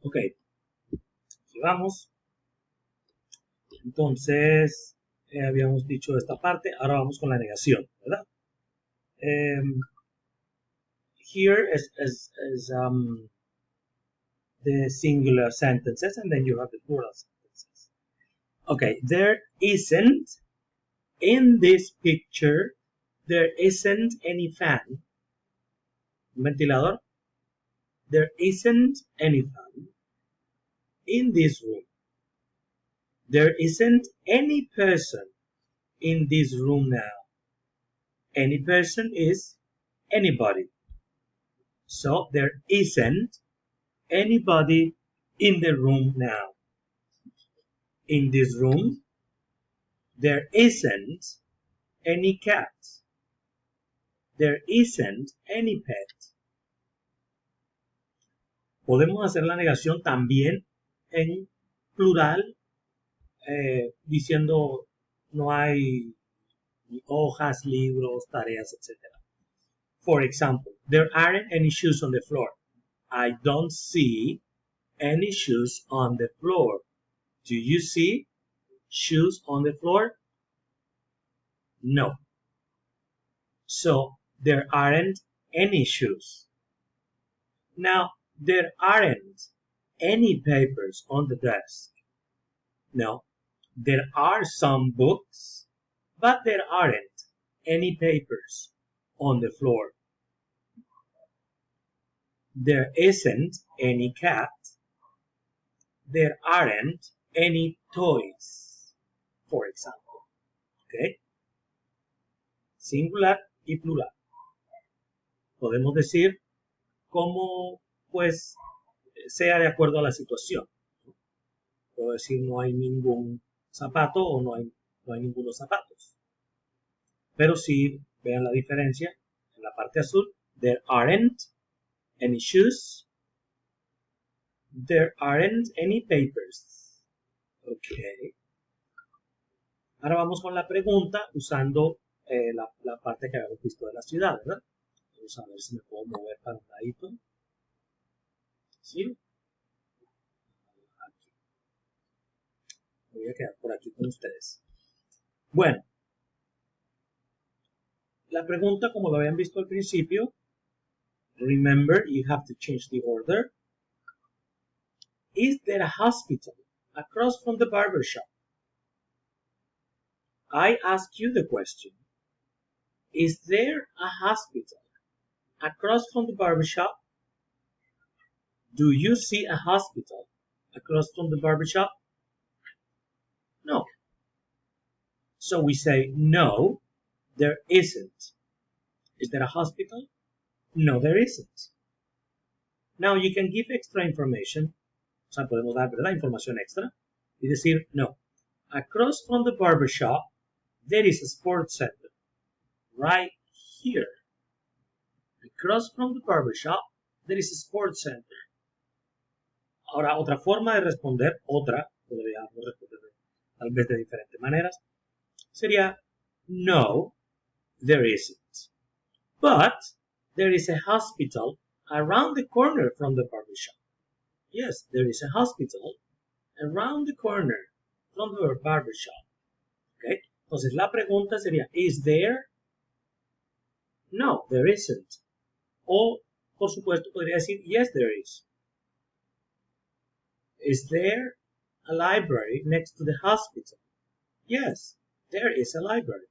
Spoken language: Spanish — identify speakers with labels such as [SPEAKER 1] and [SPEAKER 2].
[SPEAKER 1] Ok, aquí vamos. Entonces, habíamos dicho esta parte, ahora vamos con la negación, ¿verdad? Here is the singular sentences, and then you have the plural sentences. Okay, there isn't, in this picture, there isn't any fan. Un ventilador. There isn't any fan in this room. There isn't any person in this room now. Any person is anybody. So there isn't anybody in the room now. In this room, there isn't any cat. There isn't any pet. Podemos hacer la negación también en plural, diciendo no hay hojas, libros, tareas, etc. For example, there aren't any shoes on the floor. I don't see any shoes on the floor. Do you see shoes on the floor? No. So, there aren't any shoes. Now, there aren't any papers on the desk. No, there are some books, but there aren't any papers on the floor. There isn't any cat. There aren't any toys, for example. Okay? Singular y plural. Podemos decir cómo, pues, sea de acuerdo a la situación. Puedo decir no hay ningún zapato o no hay ningunos zapatos. Pero si vean la diferencia, en la parte azul, there aren't any shoes. There aren't any papers. Ok. Ahora vamos con la pregunta usando la parte que habíamos visto de la ciudad, ¿verdad? Vamos a ver si me puedo mover para un ladito. ¿Sí? Aquí. Voy a quedar por aquí con ustedes. Bueno. La pregunta, como lo habían visto al principio, remember, you have to change the order. Is there a hospital across from the barber shop? I ask you the question. Is there a hospital across from the barber shop? Do you see a hospital across from the barber shop? No. So we say, no, there isn't. Is there a hospital? No, there isn't. Now you can give extra information. O sea, podemos dar, ¿verdad?, información extra y decir, no. Across from the barber shop, there is a sports center. Right here. Across from the barber shop, there is a sports center. Ahora, otra forma de responder, podríamos responder tal vez de diferentes maneras, sería, no, there isn't. But there is a hospital around the corner from the barber shop. Yes, there is a hospital around the corner from the barber shop. Okay? Entonces la pregunta sería, is there? No, there isn't. O, por supuesto, podría decir, yes, there is. Is there a library next to the hospital? Yes, there is a library.